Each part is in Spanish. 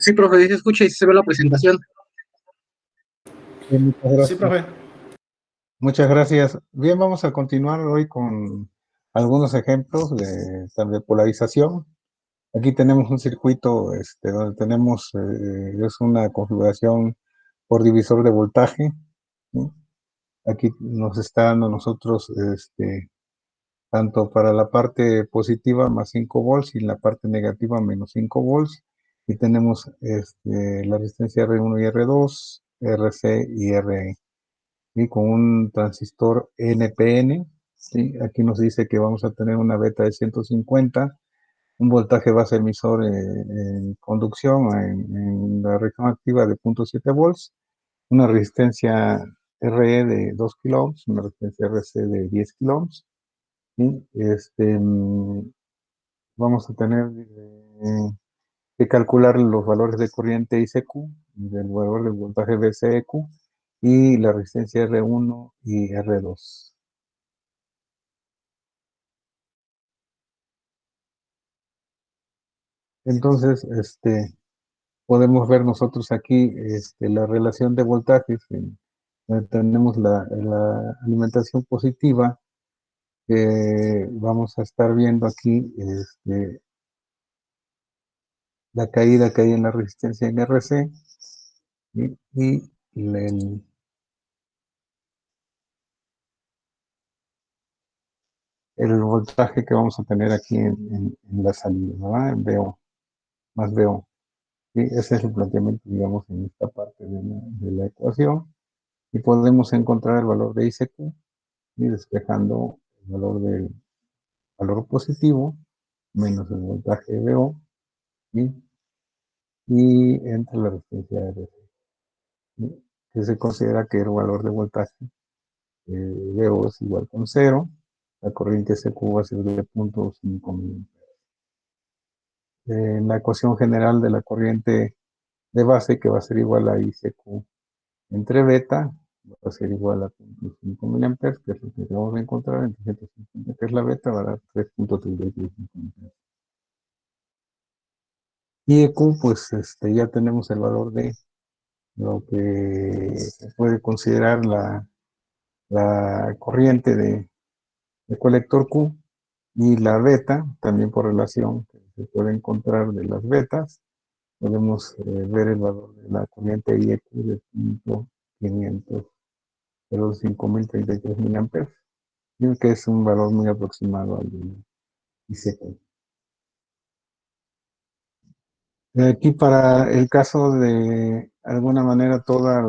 Sí, profe, sí se escucha y sí se ve la presentación. Muchas Sí, gracias. profe. Muchas gracias. Bien, vamos a continuar hoy con algunos ejemplos de polarización. Aquí tenemos un circuito donde tenemos es una configuración por divisor de voltaje, ¿sí? Aquí nos está dando nosotros tanto para la parte positiva más 5 volts y la parte negativa menos 5 volts. Y tenemos la resistencia R1 y R2, RC y RE. ¿Sí? Con un transistor NPN, ¿sí? Aquí nos dice que vamos a tener una beta de 150, un voltaje base emisor en conducción en la región activa de 0.7 volts, una resistencia RE de 2 kilo ohms, una resistencia RC de 10 kilo ohms. ¿Sí? Vamos a tener que calcular los valores de corriente ICQ, del valor del voltaje BCEQ y la resistencia R1 y R2. Entonces, podemos ver nosotros aquí la relación de voltajes. Tenemos la alimentación positiva, que vamos a estar viendo aquí la caída que hay en la resistencia en RC, y el voltaje que vamos a tener aquí en la salida, ¿verdad? En VO, más VO. ¿Sí? Ese es el planteamiento, digamos, en esta parte de la ecuación. Y podemos encontrar el valor de ICQ y despejando el valor del valor positivo menos el voltaje VO, ¿sí? Y entre la resistencia RC, ¿sí? Que se considera que el valor de voltaje VO es igual con 0, la corriente SQ va a ser de 0.5 mil. En la ecuación general de la corriente de base, que va a ser igual a ICQ entre beta, va a ser igual a 0.5 miliamperes, que es lo que vamos a encontrar en 350, que es la beta, va a dar 3.335 amperes. Y EQ, pues ya tenemos el valor de lo que se puede considerar la corriente de colector Q, y la beta, también por relación que se puede encontrar de las betas, podemos ver el valor de la corriente IEQ de 500, pero 5033 miliamperes, que es un valor muy aproximado al de ICQ. Aquí, para el caso de alguna manera toda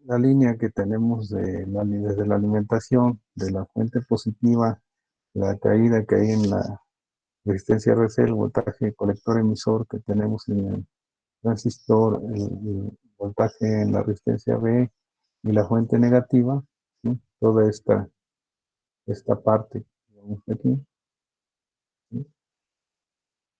la línea que tenemos desde la alimentación de la fuente positiva, la caída que hay en la resistencia RC, el voltaje colector emisor que tenemos en el transistor, el voltaje en la resistencia B y la fuente negativa, ¿sí? Toda esta parte, digamos, aquí, ¿sí?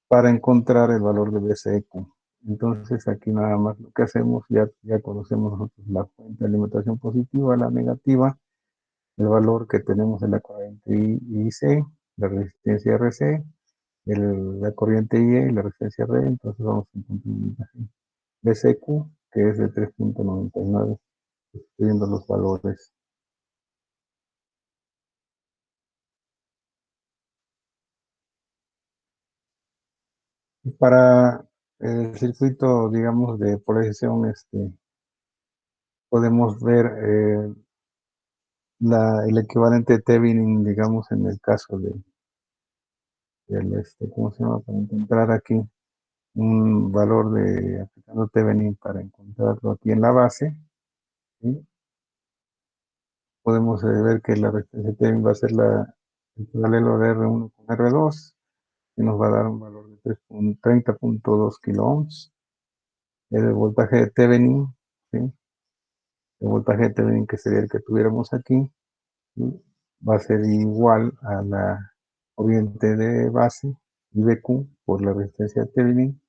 Para encontrar el valor de BCEQ. Entonces aquí nada más lo que hacemos, ya conocemos nosotros la fuente de alimentación positiva, la negativa, el valor que tenemos en la corriente IC, la resistencia RC, la corriente IE y la resistencia R, entonces vamos a encontrar un voltaje BCQ, que es de 3.99, viendo los valores. Y para el circuito, digamos, de polarización, podemos ver el equivalente de Thevenin, digamos, en el caso ¿cómo se llama? Para encontrar aquí un valor aplicando Thevenin para encontrarlo aquí en la base, ¿sí? Podemos ver que la resistencia Thevenin va a ser el paralelo de R1 con R2, y nos va a dar un valor de 30.2 kilo ohms. El voltaje de Thevenin, ¿sí? El voltaje de Thevenin, que sería el que tuviéramos aquí, ¿sí? Va a ser igual a la corriente de base, IBQ, por la resistencia de Thevenin,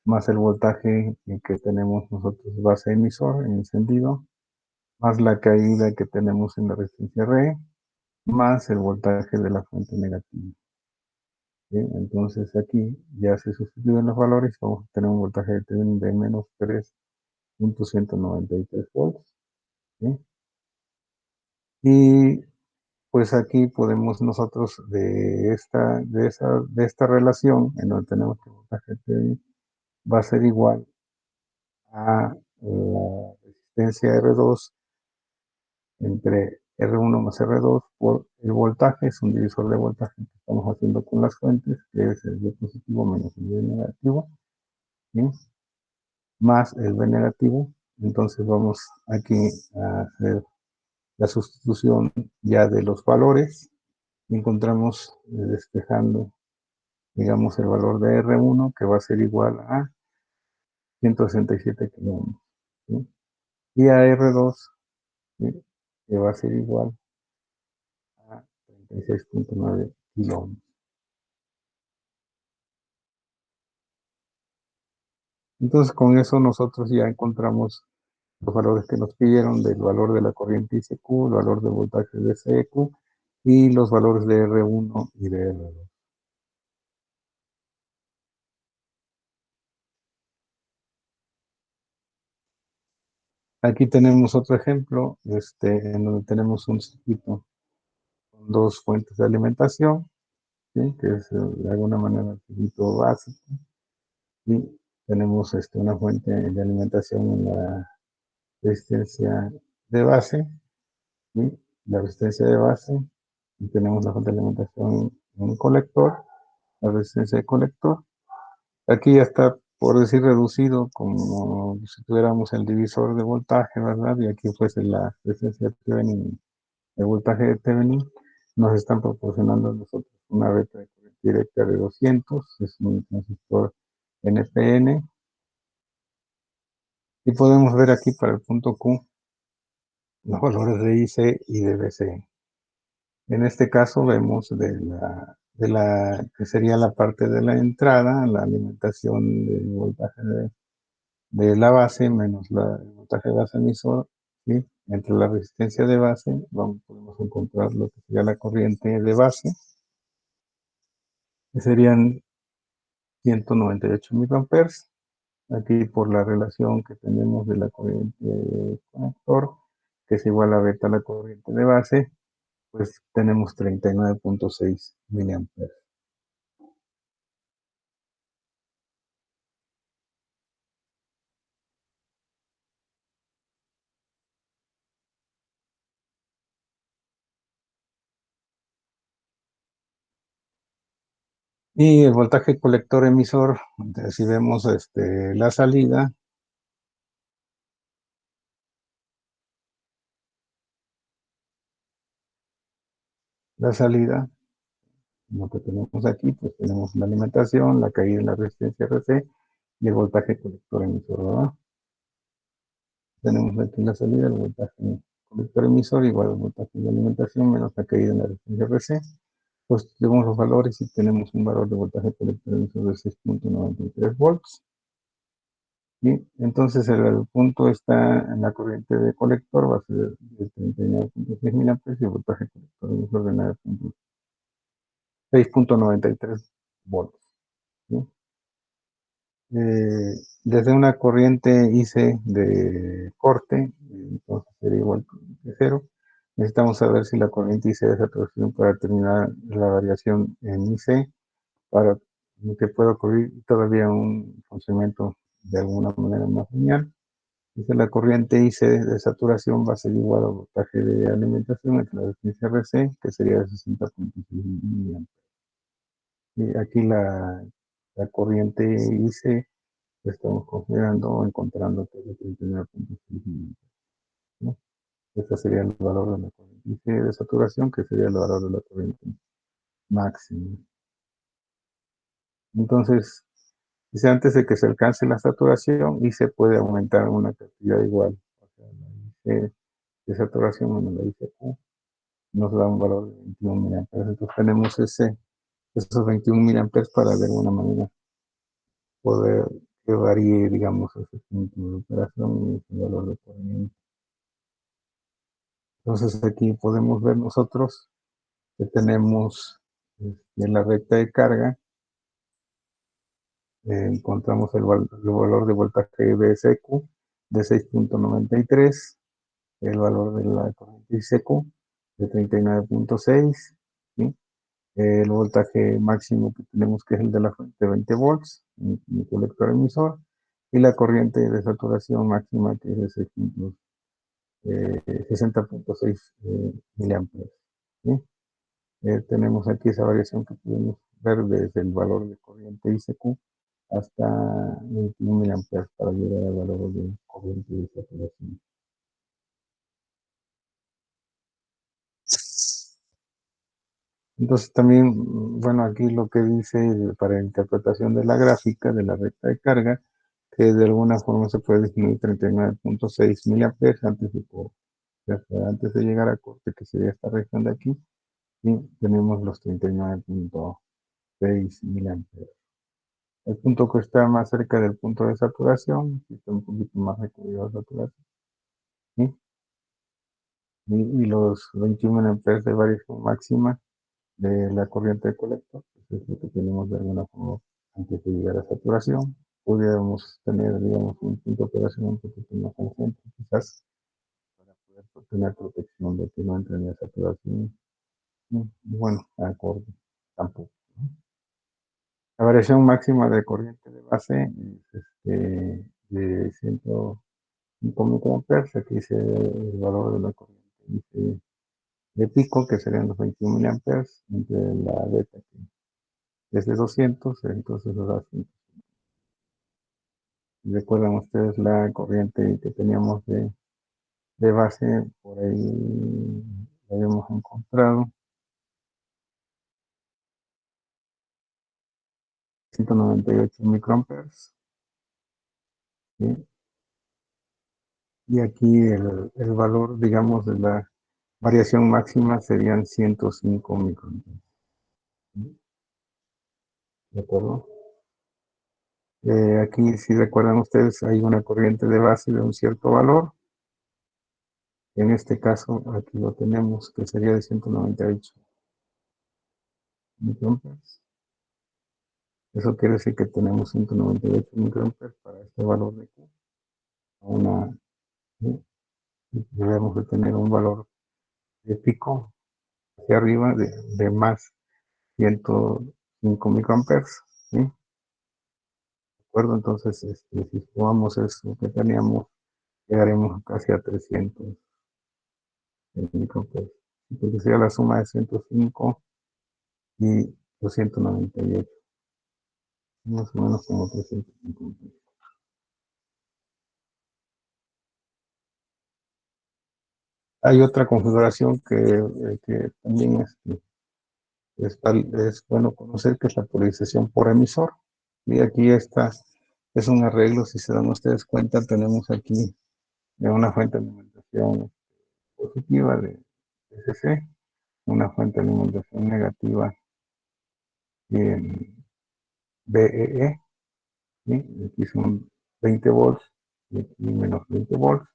más el voltaje que tenemos nosotros base emisor en encendido, más la caída que tenemos en la resistencia RE, más el voltaje de la fuente negativa. ¿sí? Entonces aquí ya se sustituyen los valores, vamos a tener un voltaje de Thevenin de menos 3.193 volts, ¿sí? Y pues aquí podemos nosotros de esta relación en donde tenemos que el voltaje Thevenin va a ser igual a la resistencia R2 entre R1 más R2 por el voltaje, es un divisor de voltaje que estamos haciendo con las fuentes, que es el V positivo menos el V negativo, ¿sí? Más el V negativo. Entonces vamos aquí a hacer la sustitución ya de los valores y encontramos despejando, digamos, el valor de R1 que va a ser igual a 167 kilómetros, ¿sí? Y a R2, ¿sí? Que va a ser igual a 36.9 kilómetros. Entonces con eso nosotros ya encontramos los valores que nos pidieron del valor de la corriente ICQ, el valor del voltaje de CEQ y los valores de R1 y de R2. Aquí tenemos otro ejemplo, en donde tenemos un circuito con dos fuentes de alimentación, ¿sí? Que es de alguna manera el circuito básico, y tenemos una fuente de alimentación en la resistencia de base, ¿sí? La resistencia de base, y tenemos la fuente de alimentación en un colector, la resistencia de colector. Aquí ya está, por decir, reducido como si tuviéramos el divisor de voltaje, ¿verdad? Y aquí fuese la resistencia de Thevenin, el voltaje de Thevenin. Nos están proporcionando a nosotros una recta de corriente directa de 200, es un transistor NPN. Y podemos ver aquí para el punto Q los valores de IC y de BC. En este caso vemos que sería la parte de la entrada, la alimentación del voltaje de la base menos el voltaje de base emisor, ¿sí? Entre la resistencia de base podemos encontrar lo que sería la corriente de base, que serían 198 miliamperes. Aquí por la relación que tenemos de la corriente de conector, que es igual a beta la corriente de base, pues tenemos 39.6 miliamperes. Y el voltaje colector emisor, si vemos la salida, lo que tenemos aquí, pues tenemos la alimentación, la caída en la resistencia RC y el voltaje colector emisor, ¿verdad? Tenemos aquí la salida, el voltaje colector emisor igual al voltaje de alimentación menos la caída en la resistencia RC. Pues tenemos los valores y tenemos un valor de voltaje colector emisor de 6.93 volts. ¿Sí? Entonces el punto está en la corriente de colector, va a ser de 39.6 miliamperes y el voltaje colector emisor de 6.93 volts. ¿Sí? Desde una corriente IC de corte, entonces sería igual que cero. Necesitamos saber si la corriente IC de saturación para determinar la variación en IC, para que pueda ocurrir todavía un funcionamiento de alguna manera más lineal. Dice la corriente IC de saturación va a ser igual al voltaje de alimentación entre la resistencia RC, que sería de 60.6 miliamperes. Y aquí la corriente IC estamos considerando o encontrando que es de 39.6 milímetros, ¿no? Este sería el valor de la corriente de saturación, que sería el valor de la corriente máxima. Entonces, dice antes de que se alcance la saturación y se puede aumentar una cantidad igual. O sea, la IC de saturación menos la ICQ nos da un valor de 21 miliamperes. Entonces tenemos esos 21 miliamperes para de alguna manera poder que varíe, digamos, ese punto de operación y ese valor de corriente. Entonces aquí podemos ver nosotros que tenemos la recta de carga encontramos el valor de voltaje BSQ de 6.93, el valor de la corriente ICQ de 39.6, ¿sí? El voltaje máximo que tenemos, que es el de la fuente de 20 volts, en el colector emisor, y la corriente de saturación máxima, que es de 60.6 miliamperes, ¿sí? Tenemos aquí esa variación que podemos ver desde el valor de corriente ICQ hasta 21 miliamperes para llegar al valor de corriente de saturación. Entonces también, bueno, aquí lo que dice para interpretación de la gráfica de la recta de carga, que de alguna forma se puede disminuir 39.6 miliamperes antes de llegar a corte, que sería esta región de aquí, y tenemos los 39.6 miliamperes. El punto que está más cerca del punto de saturación, está un poquito más recorrido a saturación, ¿sí? Y los 21 miliamperes de variación máxima de la corriente de colector, pues es lo que tenemos de alguna forma antes de llegar a saturación. Pudiéramos tener, digamos, un punto de operación un poquito más consciente, quizás, para poder tener protección de que no entre en la saturación. Bueno, acorde, tampoco, ¿no? La variación máxima de corriente de base es de 105 microamperes. Aquí dice el valor de la corriente de pico, que serían los 21 miliamperes, entre la beta, que es de 200, entonces da 100. Recuerdan ustedes la corriente que teníamos de base, por ahí la habíamos encontrado, 198 microamperes, ¿sí? Y aquí el valor, digamos, de la variación máxima serían 105 microamperes, ¿sí? ¿De acuerdo? Aquí, si recuerdan ustedes, hay una corriente de base de un cierto valor. En este caso, aquí lo tenemos, que sería de 198 microamperes. Eso quiere decir que tenemos 198 microamperes para este valor de Q. ¿Sí? Debemos de tener un valor de pico hacia arriba de más 105 microamperes, ¿sí? ¿De acuerdo? Entonces, si sumamos eso que teníamos, llegaremos casi a 300 microamperes. Entonces sería la suma de 105 y 298, más o menos como 350. Hay otra configuración que también es bueno conocer, que es la polarización por emisor. Y aquí está, es un arreglo, si se dan ustedes cuenta, tenemos aquí una fuente de alimentación positiva de SC, una fuente de alimentación negativa en BEE, ¿sí? Aquí son 20 volts y aquí menos 20 volts,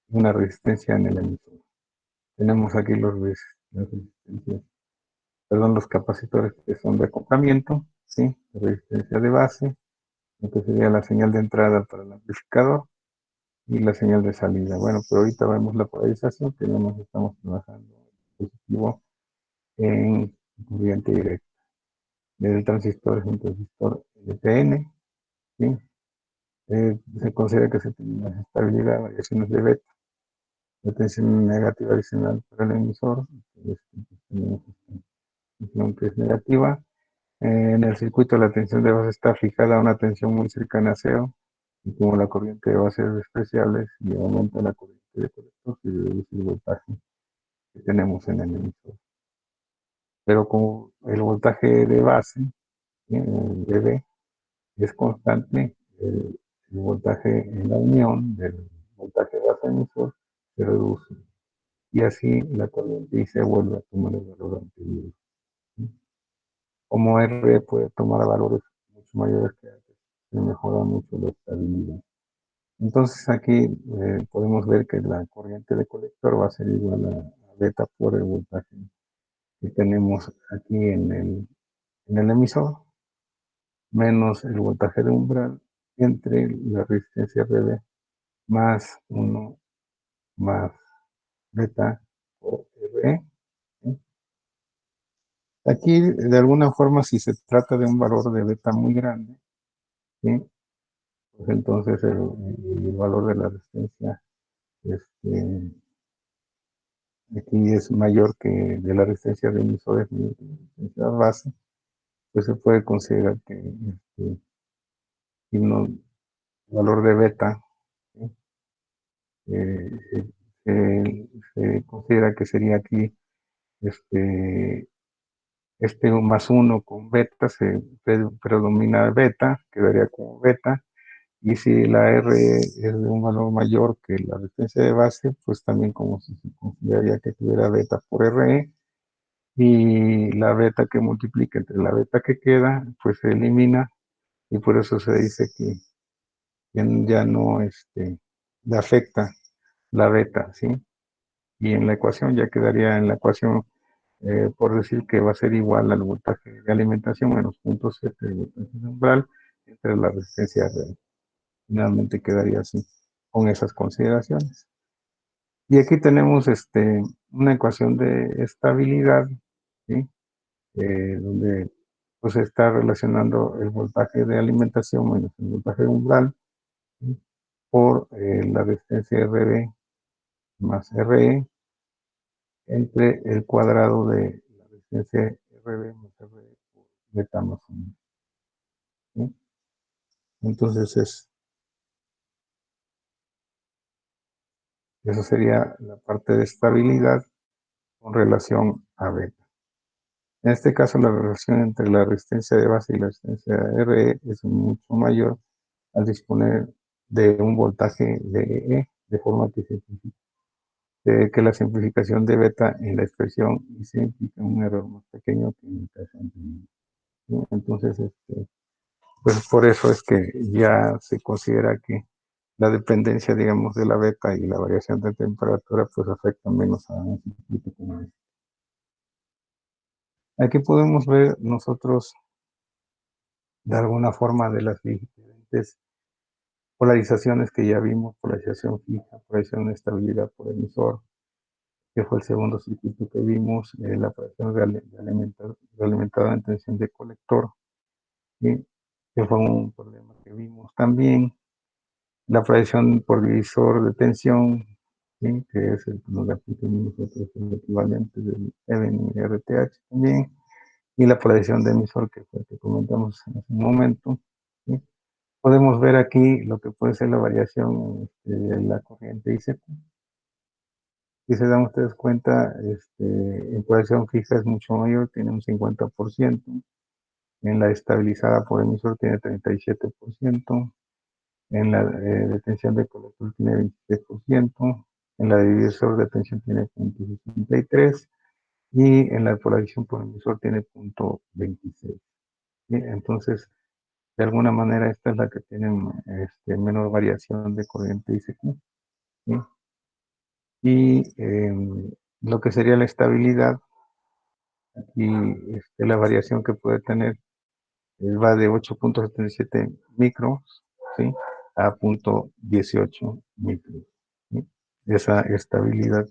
y una resistencia en el emisor. Tenemos aquí las resistencias, perdón, los capacitores que son de acoplamiento, ¿sí? Resistencia de base, lo que sería la señal de entrada para el amplificador y la señal de salida. Bueno, pero ahorita vemos la polarización, que no nos estamos trabajando en positivo en corriente directa. El transistor es un transistor LTN, ¿sí? Se considera que se tiene una estabilidad, variaciones de beta, la tensión negativa adicional para el emisor, tenemos esta tensión que es negativa. En el circuito la tensión de base está fijada a una tensión muy cercana a cero, y como la corriente de base es despreciable, si aumenta la corriente de colector, se reduce el voltaje que tenemos en el emisor. Pero como el voltaje de base, el dB, es constante, el voltaje en la unión del voltaje de base emisor se reduce. Y así la corriente se vuelve a tomar el valor anterior. Como R puede tomar valores mucho mayores que antes, se mejora mucho la estabilidad. Entonces aquí podemos ver que la corriente de colector va a ser igual a beta por el voltaje que tenemos aquí en el emisor, menos el voltaje de umbral entre la resistencia RB más 1 más beta o RE. ¿Sí? Aquí, de alguna forma, si se trata de un valor de beta muy grande, ¿sí? Pues entonces el valor de la resistencia aquí es mayor que de la resistencia de emisores y de la resistencia base, pues se puede considerar que el valor de beta, ¿sí? eh, se considera que sería aquí este, más 1 con beta, se predomina beta, quedaría como beta, y si la R es de un valor mayor que la resistencia de base, pues también como si se consideraría que tuviera beta por RE, y la beta que multiplica entre la beta que queda, pues se elimina, y por eso se dice que ya no le afecta la beta, ¿sí? Y en la ecuación ya quedaría en la ecuación, por decir que va a ser igual al voltaje de alimentación menos 0.7 de voltaje de umbral entre la resistencia real. Finalmente quedaría así, con esas consideraciones. Y aquí tenemos una ecuación de estabilidad, ¿sí? Donde pues se está relacionando el voltaje de alimentación menos el voltaje de umbral, ¿sí? Por la resistencia RB más RE entre el cuadrado de la resistencia RB más RE por beta más 1. ¿Sí? Entonces eso sería la parte de estabilidad con relación a beta. En este caso, la relación entre la resistencia de base y la resistencia RE es mucho mayor al disponer de un voltaje de E, de forma que la simplificación de beta en la expresión se implica un error más pequeño que en el caso anterior. ¿Sí? Entonces, pues por eso es que ya se considera que la dependencia, digamos, de la beta y la variación de temperatura, pues afecta menos a un circuito como este. Aquí podemos ver nosotros de alguna forma de las diferentes polarizaciones que ya vimos: polarización fija, polarización de estabilidad por emisor, que fue el segundo circuito que vimos, la polarización realimentada en tensión de colector, ¿sí? Que fue un problema que vimos también. La polarización por divisor de tensión, ¿sí? Que es lo que aplicamos nosotros, el equivalente del Eben y RTH también. Y la polarización de emisor, que fue el que comentamos en ese momento, ¿sí? Podemos ver aquí lo que puede ser la variación de la corriente IC. Si se dan ustedes cuenta, en polarización fija es mucho mayor, tiene un 50%. En la estabilizada por emisor tiene 37%. En la de tensión de colector tiene 26%. En la de divisor de tensión tiene 0.63. Y en la polarización por emisor tiene 0.26. ¿Sí? Entonces, de alguna manera, esta es la que tiene menor variación de corriente ICQ. ¿Sí? Y lo que sería la estabilidad, aquí la variación que puede tener va de 8.77 micros, ¿sí? A 0.18 micros. ¿Sí? Esa estabilidad,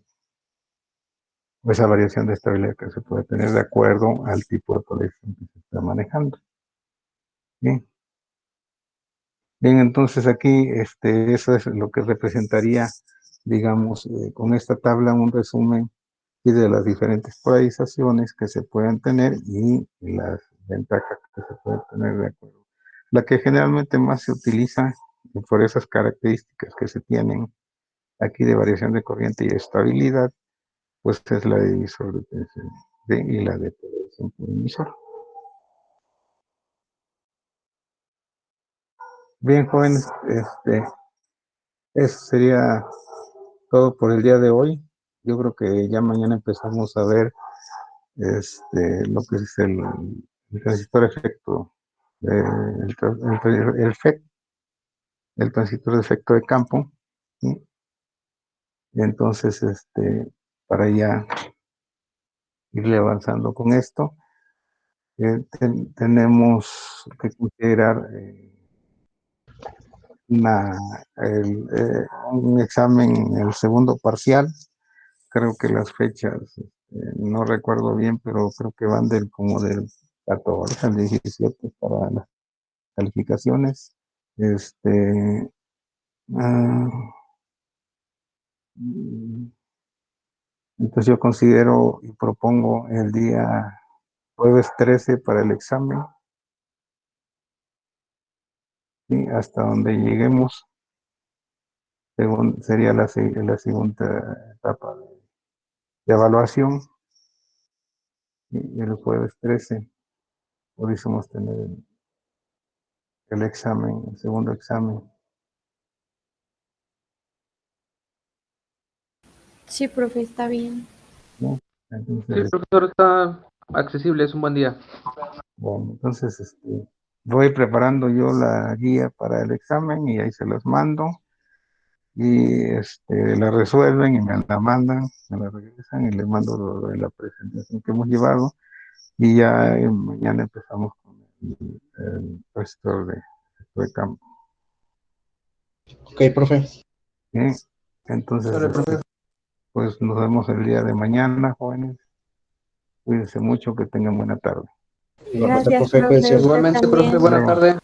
esa variación de estabilidad que se puede tener de acuerdo al tipo de polarización que se está manejando. ¿Sí? Bien, entonces aquí eso es lo que representaría, digamos, con esta tabla, un resumen y de las diferentes polarizaciones que se pueden tener y las ventajas que se pueden tener de acuerdo. La que generalmente más se utiliza por esas características que se tienen aquí de variación de corriente y estabilidad, pues es la de divisor de tensión y la de polarización por emisor. Bien, jóvenes, eso sería todo por el día de hoy. Yo creo que ya mañana empezamos a ver lo que es el transistor efecto, el FET, el transistor de efecto de campo, ¿sí? Y entonces, para ya irle avanzando con esto, tenemos que considerar un examen, el segundo parcial. Creo que las fechas, no recuerdo bien, pero creo que van como del 14 al 17 para las calificaciones. Ah, entonces yo considero y propongo el día jueves 13 para el examen, ¿sí? Hasta donde lleguemos, según sería la segunda etapa de evaluación, y el jueves 13 pudiésemos tener el examen, el segundo examen, Sí, profe, está bien. ¿no? Sí, Entonces, profesor, está accesible, es un buen día. bueno, entonces voy preparando yo la guía para el examen y ahí se los mando y la resuelven y me la mandan, me la regresan y les mando lo de la presentación que hemos llevado y ya mañana empezamos con el resto de campo. Ok, profe. ¿Sí? Entonces, Sale, profe. pues nos vemos el día de mañana, jóvenes. Cuídense mucho, que tengan buena tarde. Igualmente, Gracias, profe, cuídese. profe. Usted Igualmente, profe, también. buena Luego. tarde.